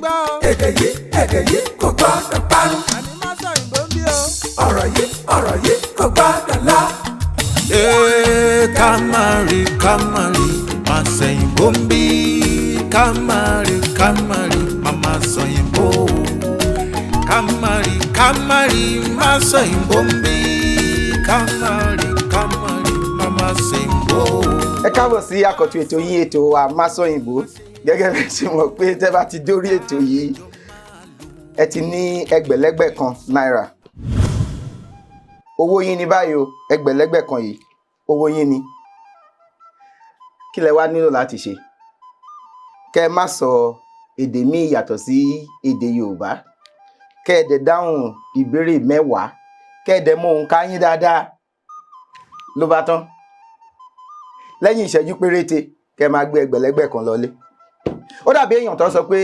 gbọ́ o. èdè yìí kò gbọ́dọ̀ parun. àní má sọ ìbò ń bí o. ọ̀rọ̀ yìí kò gbọ́dọ̀ lọ. Kamari, má sẹ́yìn bó ń bí. Kamari, mama sẹ́yìn bó. Kamari, má sẹ́yìn bó ń bí. Kamari, mama sẹ́yìn bó. Ẹ káàbọ̀ sí àkọ́tún ètò yín, ètò wa Masọ̀yìnbó. Gẹ́gẹ́ bí ṣe mọ̀ pé tẹ́ bá ti dórí ètò yìí ẹ ti ní ẹgbẹ̀lẹ́gbẹ̀ kan náírà. Owó yín ni báyìí o, ẹgbẹ̀lẹ́gbẹ̀ kan yìí owó yín ni. Kí lẹ wá nílò láti ṣe? Kẹ́ ẹ má sọ èdè míì yàtọ̀ sí èdè Yorùbá. Kẹ́ ẹ dẹ̀ dáhùn ìbéèrè 10. Kẹ́ ẹ dẹ̀ mọ òǹkà yín dáadáa. Ló bá tán. Lẹ́yìn ìṣẹ́jú péréte kẹ́ ẹ máa gbé ẹgbẹ̀lẹ́gbẹ̀ kan lọlé. Ó dàbí èèyàn tó sọ pé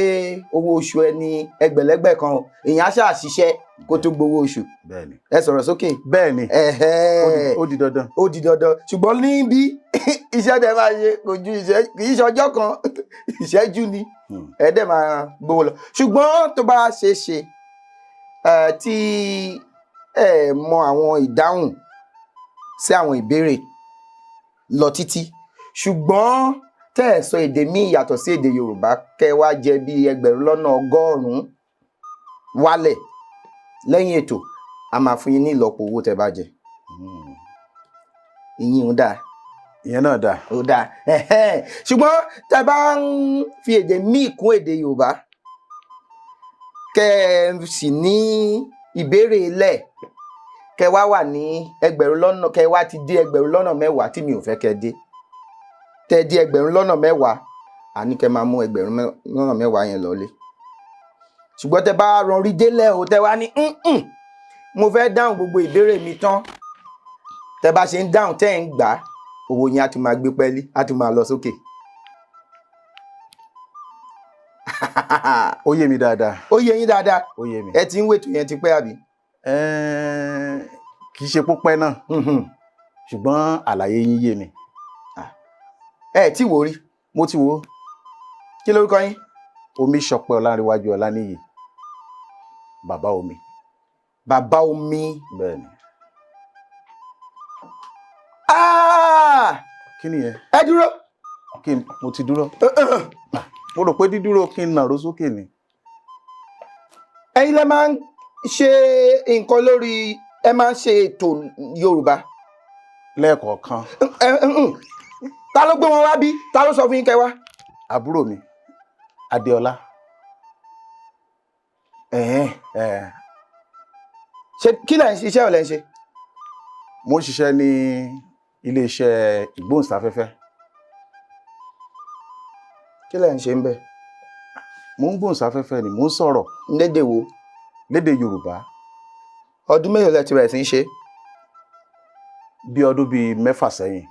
owó oṣù ẹni ẹgbẹ̀lẹ́gbẹ̀ kan o, èèyàn á ṣáà ṣiṣẹ́ kó tó gbowó oṣù. Bẹ́ẹ̀ni. Ẹ sọ̀rọ̀ sókè. Bẹ́ẹ̀ni. Ó di dandan. Ó di dandan. Ṣùgbọ́n níbí iṣẹ́ dẹ̀ máa ṣe kò ju kì í ṣe ọjọ́ kan, ìṣẹ́jú ni ẹ dẹ̀ máa gbowó lọ. Ṣùgbọ́n tó bá ṣe é ṣe tí ẹ mọ àwọn ìdáhùn sí àwọn ìbéèrè lọ títí, ṣùgbọ́n tẹ́ ẹ̀ sọ èdè míì yàtọ̀ sí èdè Yorùbá, kẹ́ ẹ wá jẹ bí 1,100 wálẹ̀ lẹ́yìn ètò, a máa fún yín ní ìlọ́po owó tẹ́ bá jẹ. Ìyín ò dáa. Ìyẹn náà dáa. Ó dáa. Ṣùgbọ́n tẹ́ bá ń fi èdè míì kún èdè Yorùbá, kẹ́ ẹ sì ní ìbéèrè lẹ̀, kẹ́ ẹ wá wà ní kẹ́ ẹ wá ti dé 10,000 tí mi ò fẹ́ kẹ́ ẹ dé. Tẹ́ di 10,000, àní kẹ́ máa mú 10,000 yẹn lọlé. Ṣùgbọ́n tẹ́ bá rọrí délẹ̀ o, tẹ́ wá ní mo fẹ́ dáhùn gbogbo ìbéèrè mi tán. Tẹ́ bá ṣe ń dáhùn tẹ́ ń gbà, owó yẹn á tún máa gbé pẹ́ẹ́lí, á tún máa lọ sókè. Ó yé mi dáadáa. Ó yé yín dáadáa. Ó yé mi. Ẹ ti ń wètò yẹn ti pẹ́ àbí? Kì í ṣe pópẹ́ náà. Ṣùgbọ́n àlàyé yín yé mi. Ẹ tí wò rí? Mo ti wò. Kí lórúkọ yín? Omiṣọpẹ́ Ọlánrewájú Ọláníyì. Bàbá omi. Bàbá omi. Bẹ́ẹ̀ni. Kí ni yẹn? Ẹ dúró. Mo ti dúró. Mo rò pé dídúró kí n nàró sókè ni. Ẹ̀yin lẹ máa ń ṣe nǹkan lórí, ẹ máa ń ṣe ètò Yorùbá. Lẹ́ẹ̀kọ̀ọ̀kan. Ta ló gbé wọn wá bí? Ta ló sọ fún yín kẹ́ wá? Àbúrò mi, Adéọlá. Ṣé kí lẹ̀ ń ṣe, iṣẹ́ ò lẹ̀ ń ṣe? Mo ń ṣiṣẹ́ ní ilé-iṣẹ́ ìgbóhùnsáfẹ́fẹ́. Kí lẹ̀ ń ṣe ń bẹ̀? Mo ń gbóhùnsáfẹ́fẹ́ ni, mo ń sọ̀rọ̀. Lédè wo? Lédè Yorùbá. Ọdún mélòó lẹ ti bẹ̀rẹ̀ sí ń ṣe? Bí ọdún bíi 6 sẹ́yìn.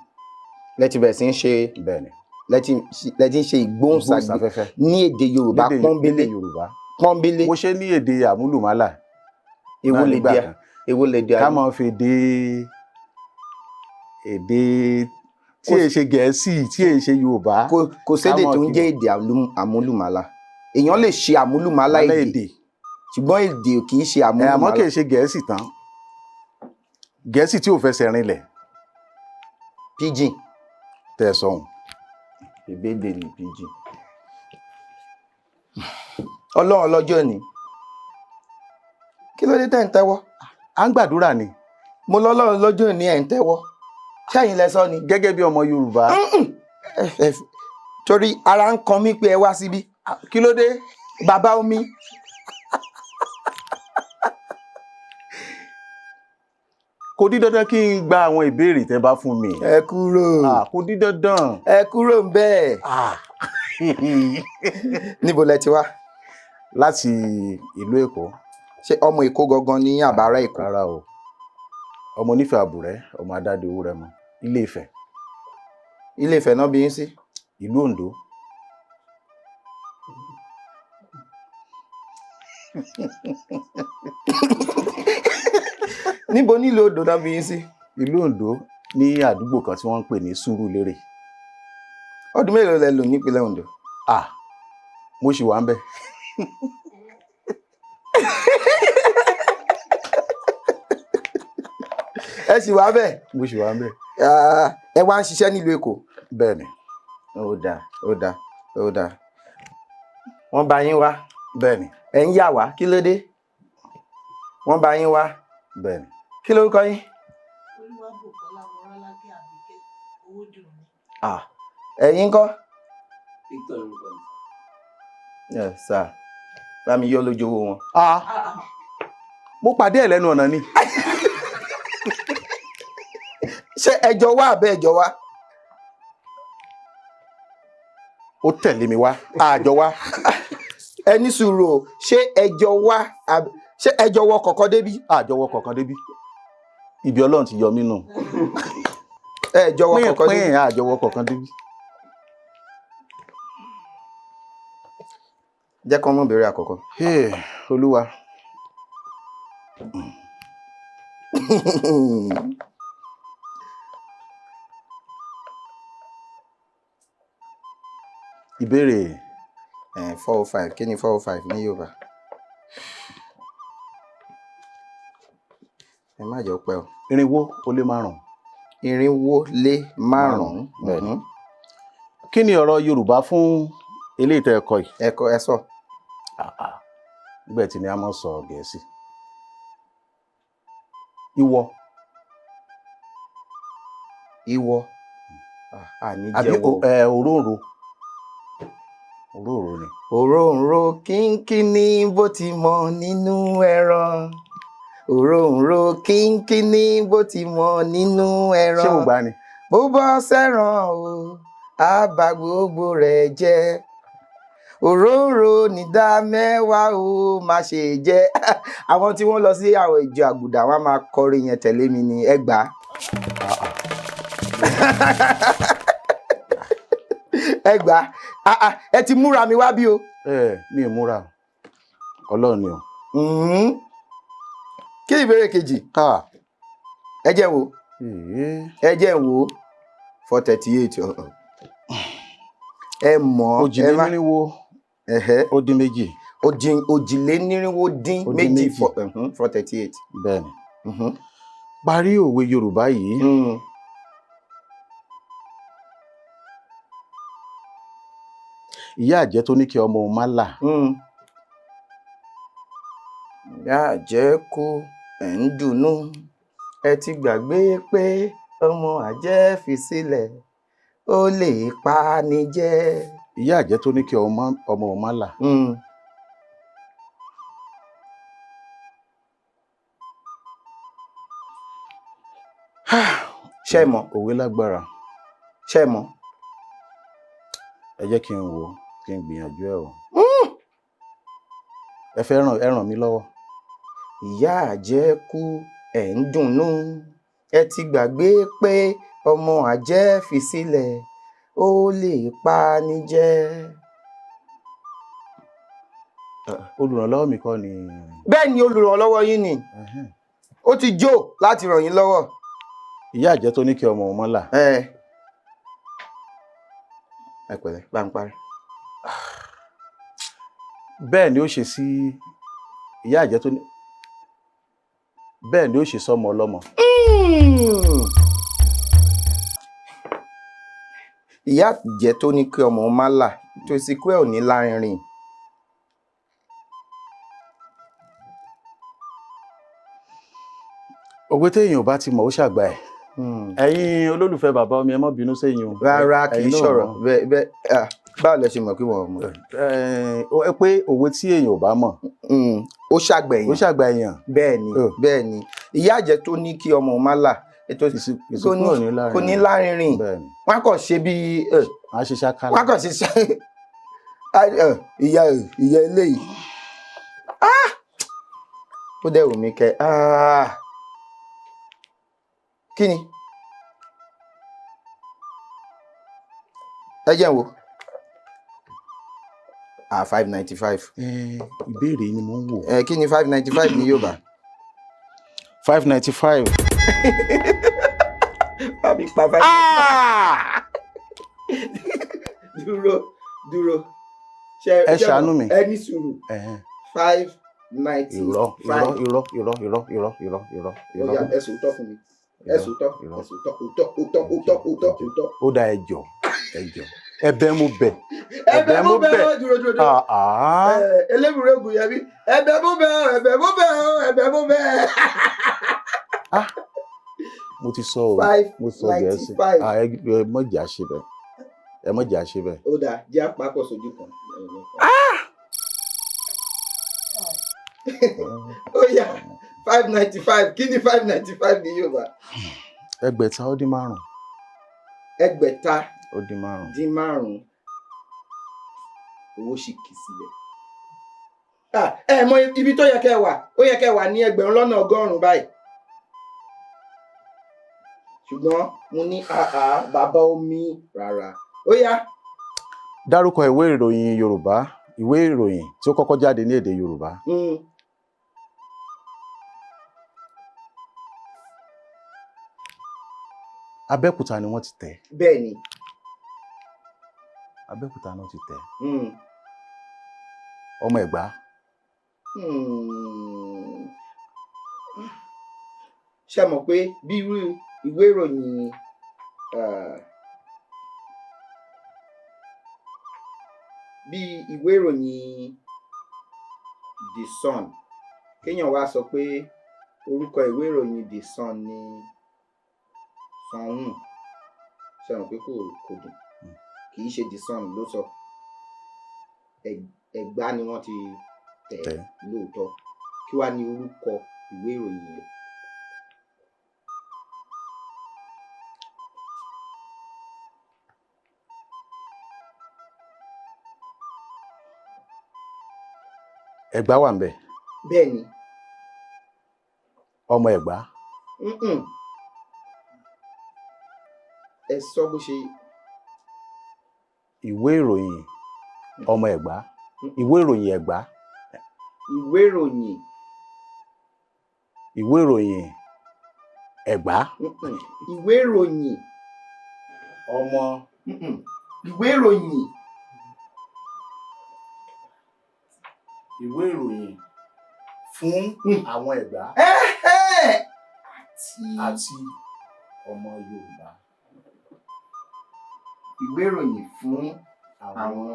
Lẹ ti bẹ̀rẹ̀ sí ń ṣe? Bẹ́ẹ̀ni. Lẹ ti ń ṣe ìgbóhùnsáfẹ́fẹ́ ní èdè Yorùbá pọ́nbélé. Yorùbá. Pọ́nbélé. Mo ṣe ní èdè àmúlùmálà. Èwo lè dé? Ká máa fi èdè tí è ṣe Gẹ̀ẹ́sì, tí è ṣe Yorùbá. Kò sédè tó ń jẹ́ èdè àmúlùmálà. Èèyàn lè ṣe àmúlùmálà èdè, ṣùgbọ́n èdè kì í ṣe àmúlùmálà. Àmọ́ kì í ṣe Gẹ̀ẹ́sì tán. Gẹ̀ẹ́sì tí ò fẹsẹ̀ rinlẹ̀. Pidgin. Tẹ́ sọ̀hún. Ìbédè ni pidgin. Ọlọ́run ọlọ́jọ́ ni. Kí ló dé tẹ́ ń tẹ́wọ́? À ń gbàdúrà ni. Mo lọ́lọ́run lọ́jọ́ ni ẹ̀ ń tẹ́wọ́. Ṣẹ́yìn lẹ sọ ni. Gẹ́gẹ́ bí ọmọ Yorùbá. Torí ara ń kan mí pé ẹ wá síbí. Kí ló dé? Bàbá omi. Kò di dandan kí n gba àwọn ìbéèrè tẹ́ bá fún mi. Ẹ kúrò. Kò di dandan. Ẹ kúrò ń bẹ́ẹ̀. Níbo lẹ ti wá? Láti ìlú Èkó. Ṣé ọmọ Èkó gangan ní àbárá Èkó? Rárá o. Ọmọ Onífẹ̀ Àbúrẹ́, ọmọ Adáde Owórẹmọ, Ilé Ifẹ̀. Ilé Ifẹ̀ náà bí yín sí? Ìlú Oǹdó. Níbo nílùú Oǹdó náà bí yín sí? Ìlú Oǹdó ní àdúgbò kan tí wọ́n ń pè ní Sùúrùlérè. Ọdún mélòó lẹ lò nípínlẹ̀ Oǹdó? Mo ṣì wà ń bẹ̀. ẹ sì wá bẹ́ẹ̀. mo ṣì wà ń bẹ̀. Ẹ wá ń ṣiṣẹ́ nílùú Èkó. bẹ́ẹ̀ ni. Ó dáa ó dáa ó dáa. Wọ́n bá yín wá. bẹ́ẹ̀ ni. Ẹ ń yà wá, kí ló dé? Wọ́n bá yín wá. bẹ́ẹ̀ ni. Kí lórúkọ yín? Olúwabùkọ́lá Mọ́rọ́lákẹ́ Àbíkẹ́ Owódùnmí. Ẹ̀yin ńkọ́? Victor lórúkọ mi. Yes sir. Bá mi yọ lójú owó wọn. mo pàdé ẹ̀ lẹ́nu ọ̀nà ni. Ṣé ẹjọ́ wá àbẹ́ ẹjọ́ wá? ó tẹ̀lé mi wá àjọ wá. Ẹ ní sùúrù o, ṣé ẹjọ́ wá ṣé ẹjọ́ wọ kọ̀ọ̀kan débí? àjọ wọ kọ̀ọ̀kan débí. ibi Ọlọ́run ti yọ mí nù. Ẹjọ́ wọ kọ̀ọ̀kan débí. pín àjọ wọ kọ̀ọ̀kan débí. Jẹ́ kán mọ̀ béèrè àkọ́kọ́. Olúwa. ìbéèrè 405, kí ni 405 ní Yorùbá? Ẹ má jẹ́ pẹ́ o. 405. 405. Kí ni ọ̀rọ̀ Yorùbá fún eléyìí tẹ́ ẹ kọ́ yìí? Ẹ sọ. Nígbà tí ni a máa sọ Gẹ̀ẹ́sì. Ìwọ. Ìwọ. Àní àbí jẹ́wọ́. òróǹro. Òróǹro ni. Òróǹro kínkínní bó ti mọ nínú ẹran. Òróǹro kínkínní bó ti mọ nínú ẹran. Ṣé mo gbà ni? Bó bọ́ sẹ́ran o, á bà gbogbo rẹ̀ jẹ́. Òróǹro nídá mẹ́wàá o, má ṣe jẹ́. Àwọn tí wọ́n lọ sí àwọn ìjọ àgùdà wọn máa kọrin yẹn tẹ̀lé mi ní ẹgbàá. Ẹgbàá. Ẹ ti múra mi wá bí o. Mi ò múra. Ọlọ́run ni o. Kí ni ìbéèrè kejì? Ẹ jẹ́ wò. Ẹ jẹ́ wò. 438. Ẹ mọ̀. Òjìlénírínwó ó dín méjì. Òjìlénírínwó dín méjì. 438. Bẹ́ẹ̀ni. Parí òwe Yorùbá yìí. Ìyá àjẹ́ tó ní kí ọmọ òun má là. Ìyá àjẹ́ kú ẹ̀ ń dùnnú, ẹ ti gbàgbé pé ọmọ àjẹ́ fi sílẹ̀ ó lè pa ni jẹ. Ìyá àjẹ́ tó ní kí ọmọ òun má là. Ṣé mọ̀? Òwe lágbára. Ṣé mọ̀? Ẹ jẹ́ kí n wò ó, kí n gbìyànjú ẹ̀ o. Ẹ fẹ́ ràn mí lọ́wọ́. Ìyá àjẹ́ kú ẹ̀ ń dùnnú, ẹ ti gbàgbé pé ọmọ àjẹ́ fi sílẹ̀ ó lè pa ni jẹ. Olùrànlọ́wọ́ mi kọ́ ni. Bẹ́ẹ̀ ni olùrànlọ́wọ́ yín ni. Ó ti jó láti ràn yín lọ́wọ́. Ìyá àjẹ́ tó ní kí ọmọ òun má là. Ẹ pẹ̀lẹ́, bá ń parí. Bẹ́ẹ̀ ni ó ṣe sí ìyá àjẹ́ tó ní. Bẹ́ẹ̀ ni ó ṣe sọ́mọ ọlọ́mọ. Ìyá àjẹ́ tó ní kí ọmọ má là tó sì kú ẹ̀ ò ní lárinrin. Òwe téèyàn ò bá ti mọ̀ ó ṣàgbà ẹ̀. Ẹ̀yin olólùfẹ́ bàbá omi ẹ má bínú séyìn o. Rárá kì í ṣọ̀rọ̀ bẹ́ẹ̀ báwo lẹ ṣe mọ̀ kí wọ́n mọ̀. Ẹ pé òwe tí èèyàn ò bá mọ̀. Ó ṣàgbà èèyàn. Ó ṣàgbà èèyàn. Bẹ́ẹ̀ ni ìyá àjẹ́ tó ní kí ọmọ má là kò ní lárinrin. Wọ́n kàn ṣe bí. Wọ́n á ṣe ṣákálá. Wọ́n kàn ṣe ìyá eléyìí. Ó dẹ̀ wù mí kẹ́. Kí ni? Ẹ jẹ́ n wò. 595. Ìbéèrè ni mo ń wò. Kí ni 595 ní Yorùbá? 595. Bàbí pa 595. Dúró. ẹ ṣàánú mi. Ẹni sùúrù. 590. irọ́. Oya ẹ̀sùn tọ́ fún mi. Ẹ̀sùn tọ́. Ó dá ẹjọ́. Ẹ̀bẹ̀ mo bẹ̀. Dúró. Eléwúrẹ́ ògùn yẹn bí. Ẹ̀bẹ̀ mo bẹ̀. Mo ti sọ o. Mo sọ Gẹ̀ẹ́sì. Ẹ mọ̀jà ṣe bẹ́ẹ̀. Ó dáa, jẹ́ àpapọ̀ sójú kan. Ó yá 595. Kí ni 595 ní Yorùbá? Ẹgbẹ̀ta ó dín márùn-ún. Ẹgbẹ̀ta ó dín márùn-ún. dín márùn-ún. Owó sì kì sílẹ̀. Ẹ mọ ibi tó yẹ kẹ́ wà. Ó yẹ kẹ́ wà ní 1,100 báyìí. Ṣùgbọ́n mo ní bàbá omi rárá. Ó yá. Dárúkọ ìwé ìròyìn Yorùbá, ìwé ìròyìn tí ó kọ́kọ́ jáde ní èdè Yorùbá. Abẹ́òkúta ni wọ́n ti tẹ̀. Bẹ́ẹ̀ ni. Abẹ́òkúta náà ti tẹ̀. Ọmọ Ẹ̀gbá. Ṣé mọ̀ pé bí irú ìwé ìròyìn The Sun, kéèyàn wá sọ pé orúkọ ìwé ìròyìn The Sun ni Sanwó. Ṣé mọ̀ pé kò dùn? Kì í ṣe The Sun ló sọ. Ẹ̀gbá ni wọ́n ti tẹ̀ lóòótọ́. Kí wá ní orúkọ ìwé ìròyìn yẹn? Ẹ̀gbá wà ńbẹ̀. Bẹ́ẹ̀ ni. Ọmọ Ẹ̀gbá. Ẹ sọ bó ṣe. Ìwé ìròyìn ọmọ Ẹ̀gbá. Ìwé ìròyìn Ẹ̀gbá. Ìwé ìròyìn. Ìwé ìròyìn Ẹ̀gbá. Ìwé ìròyìn ọmọ. Ìwé ìròyìn. Ìwé ìròyìn fún àwọn Ẹ̀gbá àti ọmọ Yorùbá. Ìwé ìròyìn fún àwọn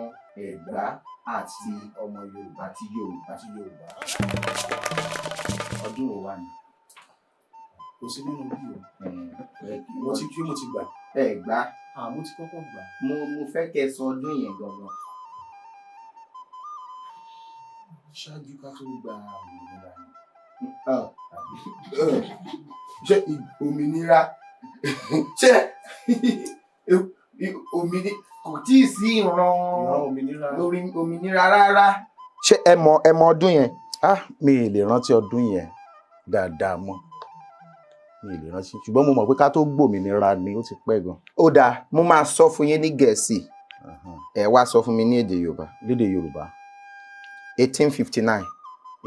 Ẹ̀gbá àti ọmọ Yorùbá Yorùbá. Ọdún wo wà ní? Kò sí nínú bí o. Mo ti gbà. Ẹ̀gbá. Mo ti kọ́kọ́ gbà. Mo fẹ́ kẹ́ sọ ọdún yẹn gangan. Ṣáájú ká tó gba òmìnira ni. Ṣé òmìnira? Ṣé òmìnira kò tí ì sí ìran lórí òmìnira rárá? Ṣé ẹ mọ ọdún yẹn? Mi ì lè rántí ọdún yẹn dáadáa mọ́. Mi ì lè rántí. Ṣùgbọ́n mo mọ̀ pé ká tó gbòmìnira ni ó ti pẹ́ gan. Ó dáa, mo máa sọ fún yín ní Gẹ̀ẹ́sì. Ẹ wá sọ fún mi ní èdè Yorùbá. Lédè Yorùbá. 1859.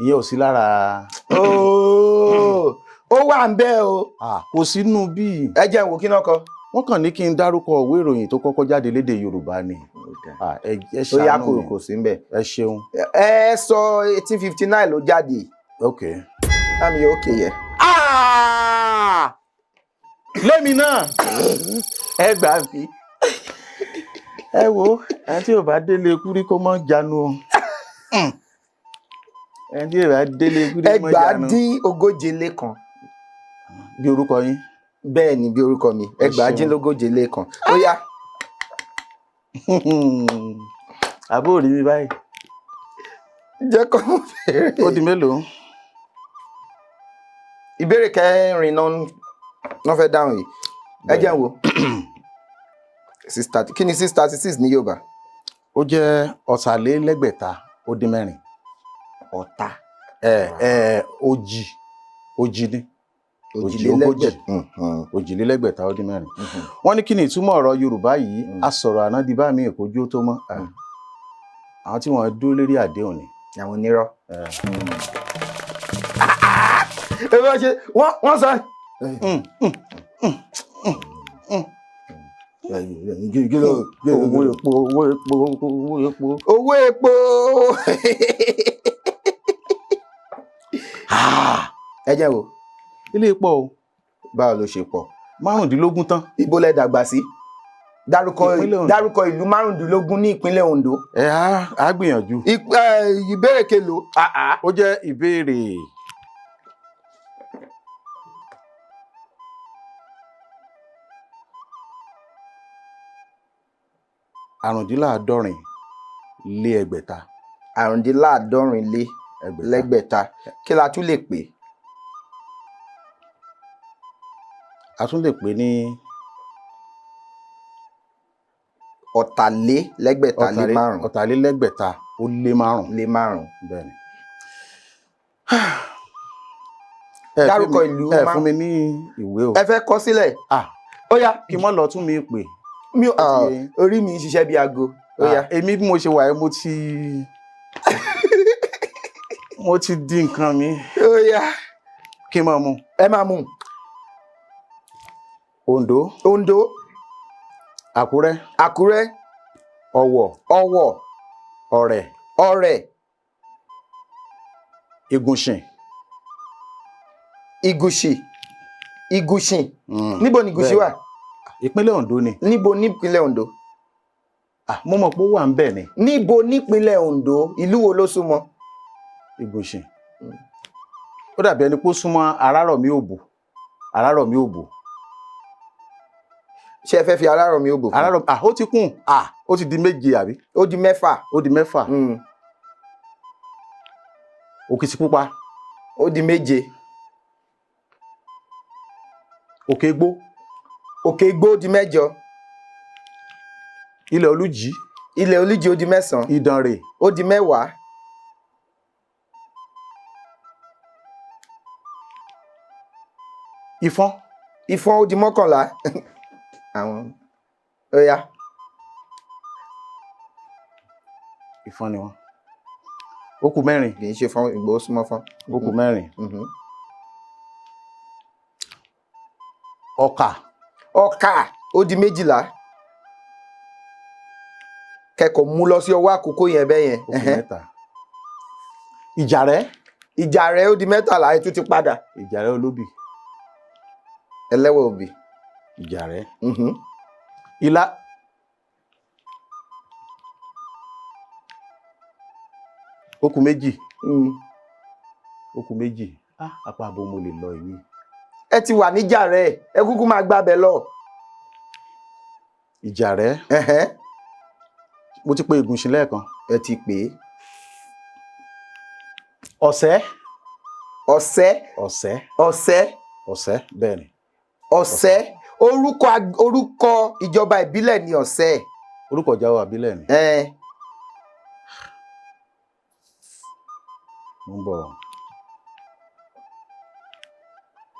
Ìyẹn ò sí lára. Ó wà ń bẹ̀ o. Kò sínú bíi. Ẹ jẹ́ n wò kí náà kọ. Wọ́n kàn ní kí n dárúkọ ìwé ìròyìn tó kọ́kọ́ jáde lédè Yorùbá ni. Ẹ ṣàánú mi. Kò sí ń bẹ̀. Ẹ ṣeun. Ẹ sọ 1859 ló jáde. Ok. Àmì òkè yẹ. Lẹ́mi náà. Ẹ gbà mí. Ẹ wo ẹni tí ò bá délé kúrí kó mọ́ jánu o. Ẹni tí ò bá délé kúrí kó mọ́ jánu. 1,400 Bí orúkọ yín? Bẹ́ẹ̀ ni bí orúkọ mi. 1,400. Ó yá. Àbó rí mi báyìí. Jẹ́ kó mú bẹ̀rẹ̀. Ó di mélòó? Ìbéèrè kẹrin náà fẹ́ dáhùn yìí. Ẹ jẹ́ n wò. 630. Kí ni 636 ní Yorùbá? Ó jẹ́ ọ̀tàlélẹ́gbẹ̀ta ó dín mẹ́rin. Ọ̀tà. Òjì ni. Òjìlélẹ́gbẹ̀ta ó dín mẹ́rin. Wọ́n ní kí ni ìtumọ̀ ọ̀rọ̀ Yorùbá yìí? A sọ̀rọ̀ àná di bá mi ìkojú tó mọ́. Àwọn tí wọ́n dúró lérí àdéhùn ni. Àwọn onírọ́. Wọ́n sọ. owó epo owó epo owó epo. owó epo. ẹ jẹ́ wo ilé epo o báwo ló ṣe pọ̀ 15 tán. ibo lẹ dàgbà sí dárúkọ Ìpínlẹ̀ Ondo. dárúkọ ìlú 15 ní ìpínlẹ̀ Ondo. ẹ á gbìyànjú. ìbéèrè kelo. ó jẹ́ ìbéèrè àrùndínláàádọ́rin lé ẹgbẹ̀ta. àrùndínláàádọ́rin lé lẹ́gbẹ̀ta kí la tún lè pè. a tún lè pè ní ọ̀tàlélẹ́gbẹ̀ta lé márùn. ọ̀tàlélẹ́gbẹ̀ta ó lé márùn. lé márùn. bẹ́ẹ̀ni. dárúkọ ìlú ẹ fún mi ní ìwé o. ẹ fẹ́ kọ sílẹ̀. ó yá kí n mọ́ lọ tún mi pè. orí mi ń ṣiṣẹ́ bí aago. ó yá èmi bí mo ṣe wà mo ti di nǹkan mi. ó yá kí n máa mú. ẹ máa mú. Oǹdó. Oǹdó. Àkúrẹ́. Àkúrẹ́. Ọ̀wọ̀. Ọ̀wọ̀. Ọ̀rẹ̀. Ọ̀rẹ̀. Ìgùnṣìn. Ìgùṣì. Ìgùṣìn. níbo ni Ìgùṣì wà? Ìpínlẹ̀ Oǹdó ni. níbo nípínlẹ̀ Oǹdó? mo mọ̀ pé ó wà ń bẹ̀ ni. níbo nípínlẹ̀ Oǹdó ìlú wo ló súnmọ́? Ìgùnṣìn. ó dàbí ẹni pé ó súnmọ́ Arárọ̀mí Òbò. Arárọ̀mí Òbò. ṣé ẹ fẹ́ fi Arárọ̀mí Òbò fún? Arárọ̀mí ó ti kún ó ti di méje àbí? ó di mẹ́fà. ó di mẹ́fà. Òkìtìpupa. ó di méje. Òkègbó. Òkègbó di mẹ́jọ. Ilẹ̀ Olújì. Ilẹ̀ Olújì ó di mẹ́sàn-án. Ìdànrè. ó di mẹ́wàá. Ìfọ̀n. Ìfọ̀n ó di mọ́kànlá. àwọn ó yá. Ìfọ̀n ni wọ́n. Ó kù mẹ́rin. kì í ṣe fọ́n Ìgbòho súnmọ́ fọ́n. Ó kù mẹ́rin. Ọ̀kà. Ọ̀kà ó di méjìlá. kẹ́kọ̀ọ́ mú lọ sí ọwọ́ àkókò yẹn bẹ́ẹ̀ yẹn. Ó kù mẹ́ta. Ìjàrẹ́. Ìjàrẹ́ ó di mẹ́tàlá ètò ti padà. Ìjàrẹ́ Olóbì. Ẹlẹ́wẹ̀ Òbí. Ìjàrẹ́. Ìlá. Ó kù méjì. Ó kù méjì. Apá abo mo lè lọ ìwé. ẹ ti wà níjàrẹ́ ẹ kúkú máa gbábẹ lọ. Ìjàrẹ́. Mo ti pe Ìgùnṣìn lẹ́ẹ̀kan. ẹ ti pè é. Ọ̀sẹ́. Ọ̀sẹ́. Ọ̀sẹ́. Ọ̀sẹ́. Ọ̀sẹ́ bẹ́ẹ̀ ni. Ọ̀sẹ́ orúkọ ìjọba ìbílẹ̀ ni Ọ̀sẹ́. Orúkọ ìjọba ìbílẹ̀ ni. Mo ń bọ̀.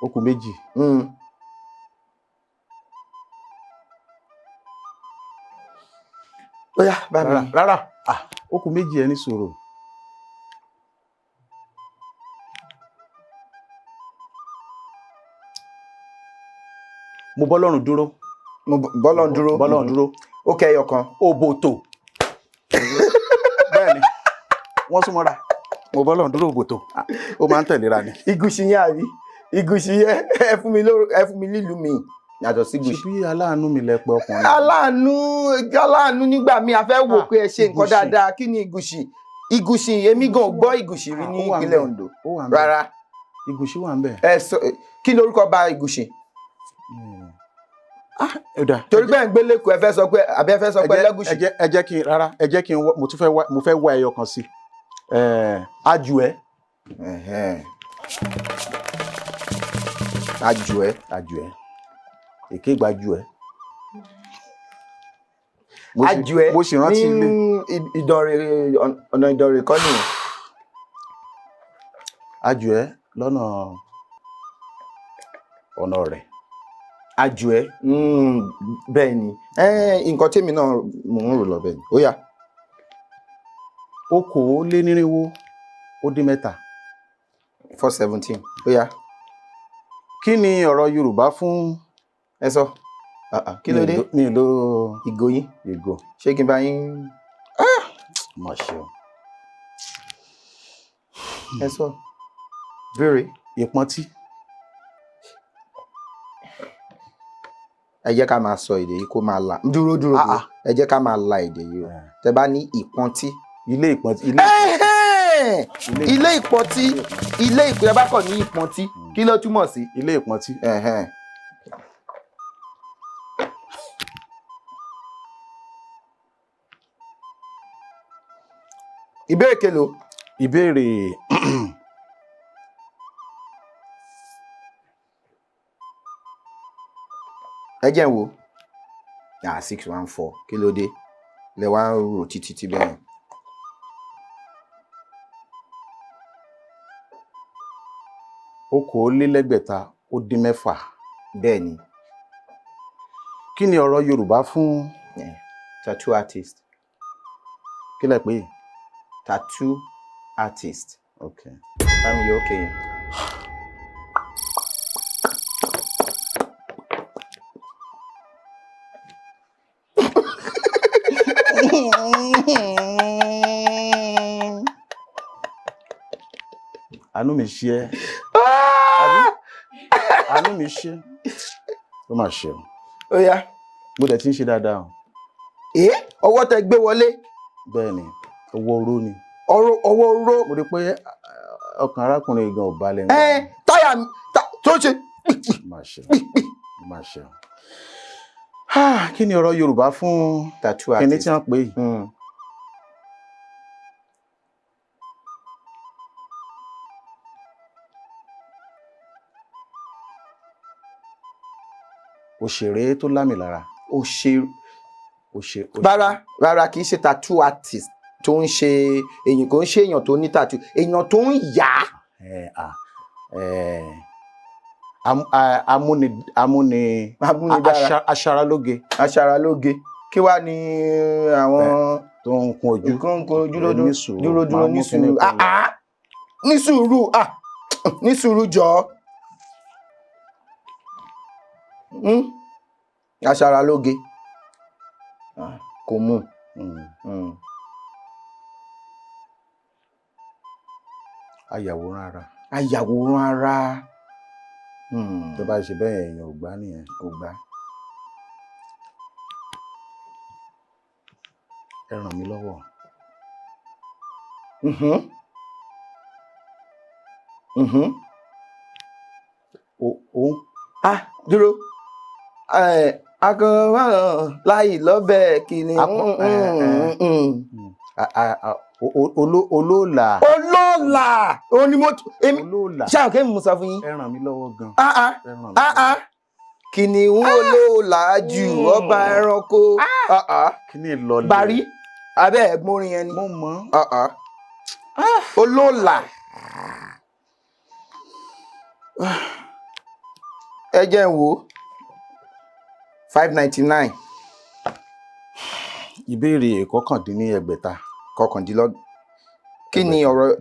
Ó kù méjì. ó yá bá mi. Rárá ó kù méjì ẹ ní sùúrù. Mo bọ́lọ́run dúró. mo bọ́lọ́run dúró. Bọ́lọ́run dúró. ó kẹyọ kan. Òbòtò. bẹ́ẹ̀ni wọ́n súnmọ́ra. Mo bọ́lọ́run dúró òbòtò. Ó máa ń tẹ̀léra ni. Ìgùṣì yẹn àbí Ìgùṣì yẹn ẹ fún mi nílùú mi yàtọ̀ sí Ìgùṣì. ṣebí aláàánú mi lẹ pé ọkùnrin. aláàánú nígbà míì a fẹ́ wò pé ẹ ṣe nǹkan dáadáa kí ni Ìgùṣì. Ìgùṣì èmi gan gbọ́ Ìgùṣì rí ní ìpínlẹ̀ Oǹdó rárá. Ìgùṣì wà ń bẹ̀. kí lorúkọ bá Ìgùṣì. torí pé ń gbé lẹ́kọ̀ọ́ ẹ fẹ́ sọ pé àbí ẹ fẹ́ sọ pé Ẹlẹ́gùṣì. ẹ jẹ́ kí n rárá ẹ jẹ́ kí n mo fẹ́ wá ẹyọ kan sí. Àjùẹ́. Àjùẹ́. Èké gba Àjùẹ́. Àjùẹ́ mo sì rántí ilé. Ìdànrè ọ̀nà Ìdànrè kọ́ nìyẹn. Àjùẹ́ lọ́nà ọ̀nà rẹ̀. Àjùẹ́ bẹ́ẹ̀ ni nǹkan tèmi náà mò ń rò lọ bẹ́ẹ̀ ni ó yá. Okòólénírínwó ó dín mẹ́ta. 417 ó yá. Kí ni ọ̀rọ̀ Yorùbá fún ẹ sọ kí ló dé? Mi lo ìgò yín. ìgò. Ṣé kí n bá yín? Mà ṣe o. Ẹ sọ. Béèrè. Ìpọ́ntí. Ẹ jẹ́ ká máa sọ èdè yìí kó máa la. Dúró. Ẹ jẹ́ ká máa la èdè yìí o. Tẹ́ bá ní ìpọ́ntí. Ilé ìpọ́ntí. Ilé ìpọ́ntí. Ilé ìpọ́ntí. Ẹ bá kọ̀ ní ìpọ́ntí. Kí ló túmọ̀ sí? Ilé ìpọ́ntí. Ìbéèrè kelo. Ìbéèrè ẹ jẹ́ n wò. 614 kí ló dé? Lẹ wá ń rò títí bẹ́ẹ̀. Okòólélẹ́gbẹ̀ta-ó-dín-mẹ́fà. Bẹ́ẹ̀ ni. Kí ni ọ̀rọ̀ Yorùbá fún tattoo artist? kí lẹ pè é? Tattoo artist. Okay. Bámi yóò kéyìn. Àánú mi ṣe ẹ́. Àánú mi ṣe. Ó mà ṣe o. Ó yá. Mo dẹ̀ ti ń ṣe dáadáa o. Ọwọ́ tẹ gbé wọlé. Bẹ́ẹ̀ ni, ọwọ́ oró ni. Ọwọ́ oró. Mo rí pé ọkàn arákùnrin gan ò balẹ̀. Táyà tó ṣe. Má ṣe o. Má ṣe o. Kí ni ọ̀rọ̀ Yorùbá fún tattoo artist? kíní tí wọ́n pè é? Òṣèré tó lámìlára. Rárá kì í ṣe tattoo artist tó ń ṣe èyàn, kò ń ṣe èèyàn tó ní tattoo, èèyàn tó ń yà. Aṣaralóge. Aṣaralóge. Kí wá ní àwọn tó ń kun ojú. Dúró ní sùúrù. Ní sùúrù jọ. Aṣaralóge. Kò mú. Ayàwòrán ara. Ayàwòrán ara. Tó bá ṣe bẹ́ẹ̀ èèyàn ò gbá nìyẹn. Kò gbá. Ẹ ràn mí lọ́wọ́. Dúró. Akọ̀wọ́n láì lọ́bẹ̀ kìíní. Olóòlà. Òun ni mo Olóòlà. ṣáà kí mo sọ fún yín. Ẹ ràn mí lọ́wọ́ gan. Kìnìún olóòlà jù ọba ẹranko. Kíní lọlẹ̀. Bàrí abẹ́ ẹ̀gbọ́nrin yẹn ni. Mo mọ̀. Olóòlà. Ẹ jẹ́ n wò. 599. Ìbéèrè kọkàndínlẹ́gbẹ̀ta. Kọkàndínlọ́gbọ̀n.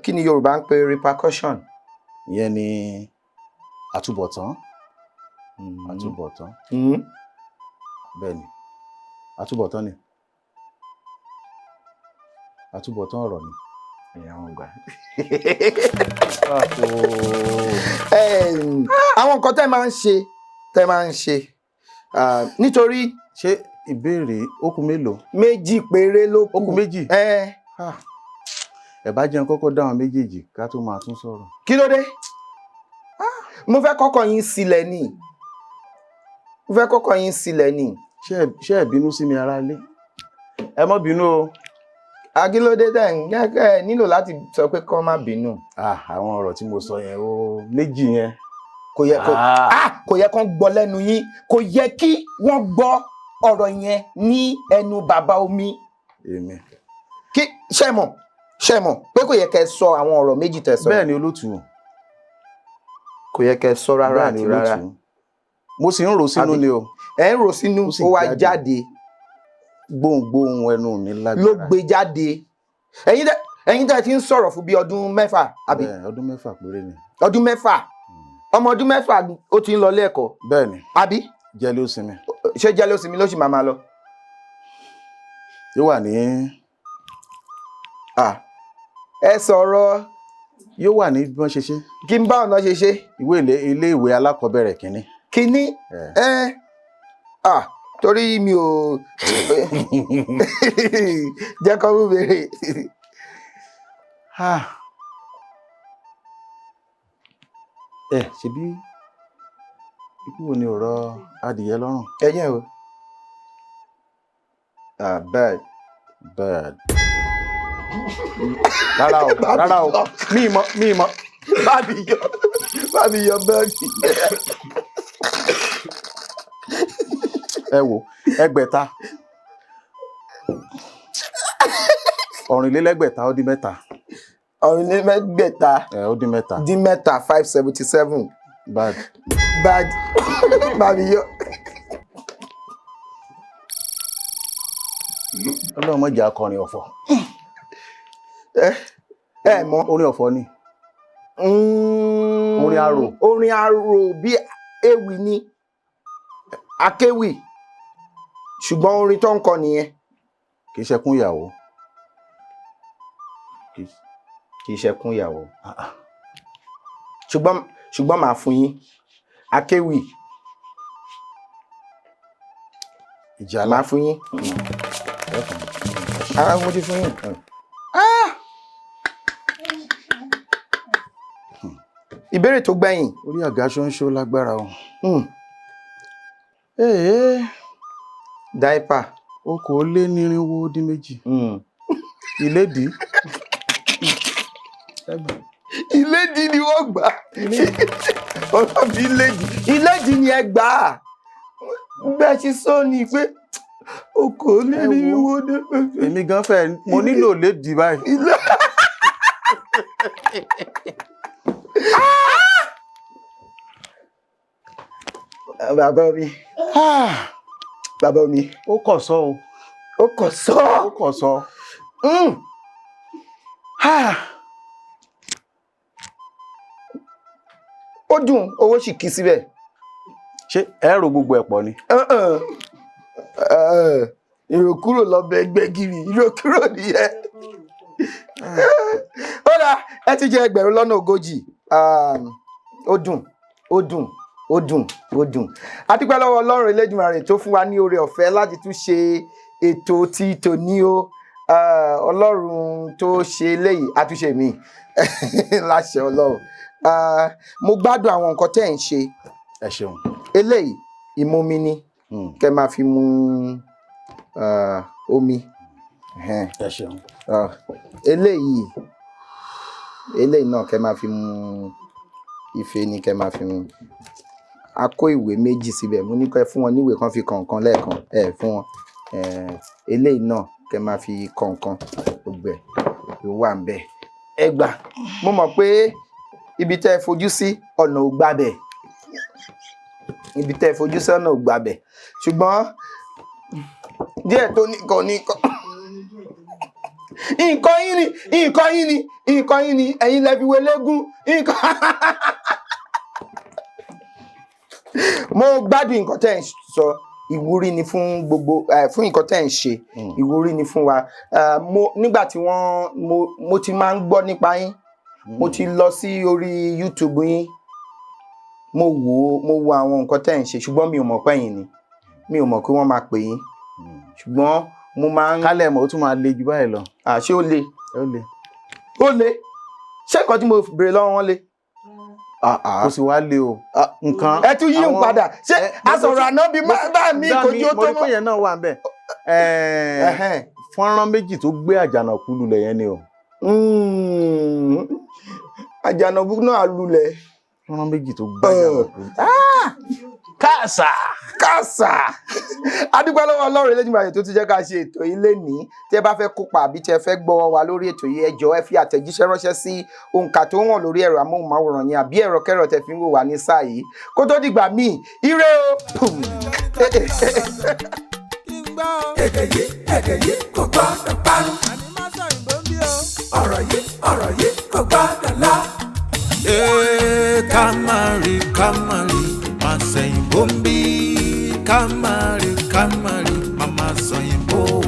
Kí ni Yorùbá ń pè repercussion? Ìyẹn ni àtúbọ̀tán. Àtúbọ̀tán. Bẹ́ẹ̀ ni. Àtúbọ̀tán ni. Àtúbọ̀tán ọ̀rọ̀ ni. Àwọn gbà. Àwọn nǹkan tẹ́ máa ń ṣe nítorí. Ṣé ìbéèrè ó kù mélòó? Méjì péré ló kù. Ó kù méjì? Ẹ bá jẹun kọ́kọ́ dáhùn méjèèjì ká tó máa tún sọ̀rọ̀. Kí ló dé? Mo fẹ́ kọ́kọ́ yín sílẹ̀ ni. Ṣé ẹ bínú sí mi ará ilé? Ẹ má bínú o. Akílódé tẹ̀ ń gẹ́gẹ́ nílò láti sọ pé kọ́ má bínú. Àwọn ọ̀rọ̀ tí mo sọ yẹn o méjì yẹn. Kò yẹ kán gbọ́ lẹ́nu yín. Kò yẹ kí wọ́n gbọ́ ọ̀rọ̀ yẹn ní ẹnu bàbá omi. Èmi. Kí ṣé mọ̀ pé kò yẹ kẹ́ sọ àwọn ọ̀rọ̀ méjì tẹ́ sọ. Bẹ́ẹ̀ ni olótù. Kò yẹ kẹ́ sọ rárá àti rárá. Mo sì ń rò sínú ni o. Ẹ ń rò sínú ó wá jáde. Gbohùngbohùn ẹnu mi lágbára. Ló gbé jáde. Ẹ̀yin tẹ́ ti ń sọ̀rọ̀ fún bí ọdún mẹ́fà àbí? Ọdún mẹ́fà péré ni. Ọdún mẹ́fà. Ọmọ ọdún mẹ́fà ó ti ń lọ ilé ẹ̀kọ́. Bẹ́ẹ̀ ni. Àbí? Jẹ́lé ó sinmi. ṣé jẹ́lósì mi ló sì máa lọ. yóò wà ní. ẹ sọ̀rọ̀. yóò wà ní bí wọ́n ṣe ṣe. kí n bá ọ̀nà ṣe ṣe. ilé ìwé alákọ̀ọ́bẹ̀rẹ̀ kínní. kínní torí mi ò jẹ́ kọ́ mú bèrè. ṣebí ikú wo ni ọ̀rọ̀ adìyẹ lọ́rùn. ẹ̀yìn o. Bird. rárá o mi mọ. bábí yọ bẹ́ẹ̀dì. ẹ wo ẹgbẹ̀ta ọ̀rìnlélẹ́gbẹ̀ta ó dín mẹ́ta. ọ̀rìnlélẹ́gbẹ̀ta ó dín mẹ́ta. dín mẹ́ta 577. bad. bábí yọ. ọlọ́run mọ̀jà akọrin ọ̀fọ̀. mọ orin ọ̀fọ̀ ni. orin arò bí ewì ni akéwì ṣùgbọ́n orin tó ń kọ nìyẹn. kì í ṣẹkún ìyàwó. kì í ṣẹkún ìyàwó. ṣùgbọ́n màá fún yín akéwì. ìjàlá. màá fún yín. mo ti fún yín. ìbéèrè tó gbẹ̀yìn. orí àga ṣóńṣó lágbára o. dáípà. 2,492. ìlédìí. ìlédìí ni wọ́n gbà. ọlọ́bí ìlédìí ni ẹ gbà. bẹ́ẹ̀ ṣe sọ ni pé 2,492. èmi gan fẹ́ mo nílò lédìí báyìí. bàbá mi. ó kọ̀ sọ́ o. ó kọ̀ sọ́. ó kọ̀ sọ́. ó dùn owó sì kí síbẹ̀. ṣé ẹ rò gbogbo ẹ̀ pọ̀ ni. ìròkúrò lọ́bẹ̀ gbẹ́gìrì ìròkúrò nìyẹn. ó dà ẹ ti jẹ 1,040. ó dùn. a dúpẹ́ lọ́wọ́ Ọlọ́run Elédùmarè tó fún wa ní oore ọ̀fẹ́ láti tún ṣe ètò tí tòní o. Ọlọ́run tó ṣe eléyìí àtúnṣe mi láṣẹ Ọlọ́run. Mo gbádùn àwọn nǹkan tẹ́ ẹ̀ ń ṣe. ẹ ṣeun. eléyìí ìmumi ni kẹ́ máa fi mu omi. ẹ ṣeun. eléyìí náà kẹ́ máa fi mu ife ni kẹ́ máa fi mu. A kó ìwé méjì síbẹ̀ mo ní kẹ́ fún wọn níwèé kan fi kọ̀ọ̀kan lẹ́ẹ̀kan fún wọn. Eléyìí náà kẹ́ máa fi kọ̀ọ̀kan gbogbo ẹ̀ ló wà ń bẹ̀. ẹ gbà mo mọ̀ pé ibi tẹ́ ẹ fojú sí ọ̀nà ò gbabẹ̀. ṣùgbọ́n díẹ̀ tó nìkan nǹkan yín ni ẹ̀yin lẹ fi wé légún mo gbádùn nǹkan tẹ́ ẹ̀ ń sọ ìwúrí ni fún gbogbo fún nǹkan tẹ́ ẹ̀ ń ṣe ìwúrí ni fún wa. Nígbà tí mo ti máa ń gbọ́ nípa yín mo ti lọ sí orí YouTube yín mo wo àwọn nǹkan tẹ́ ẹ̀ ń ṣe ṣùgbọ́n mi ò mọ̀ pé yín ni mi ò mọ̀ pé wọ́n máa pè yín ṣùgbọ́n mo máa ń. kálẹ̀ mọ̀ ó tún máa le jù báyìí lọ. ṣé ó le. ó le. ṣé nǹkan tí mo béèrè lọ́wọ́ wọn le. kò sì wá le o. nǹkan ẹ tún yí ń padà ṣé asọ̀rọ̀ àná bí bá mi kò jó tó mọ́. mo ní yẹn náà wà ń bẹ̀. fọ́nrán méjì tó gbé àjànàkú lulẹ̀ yẹn ni o. àjànàkú náà lulẹ̀. fọ́nrán méjì tó gbé àjànàkú. káàsà. A dúpẹ́ lọ́wọ́ Ọlọ́run Elédùmarè tó ti jẹ́ ká ṣe ètò yìí lénìí. Tí ẹ bá fẹ́ kópa àbí tí ẹ fẹ́ gbọ́ wa lórí ètò yìí ẹ jọ̀ọ́ ẹ fi àtẹ̀jíṣẹ́ ránṣẹ́ sí òǹkà tó hàn lórí ẹ̀rọ amóhùnmáwòrán yín àbí ẹ̀rọ kẹ́rọ tẹ́ fi ń wò wá ní sáà yìí kó tó dìgbà míì ire o. èdè yìí kò gbọ́dọ̀ parun. ọ̀rọ̀ yìí kò gbọ́dọ̀ lọ. Kamari, má sẹ́yìn bó ń bí kamari, mama soyimbo.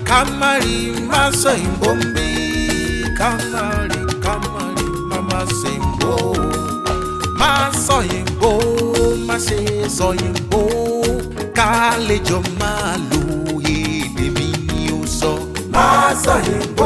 Kamari, ma soyimbo mbi. Kamari, mama soyimbo. Ma soyimbo, ma se soyimbo. Kalejo malu, èdè mi ni ó sọ. Ma soyimbo.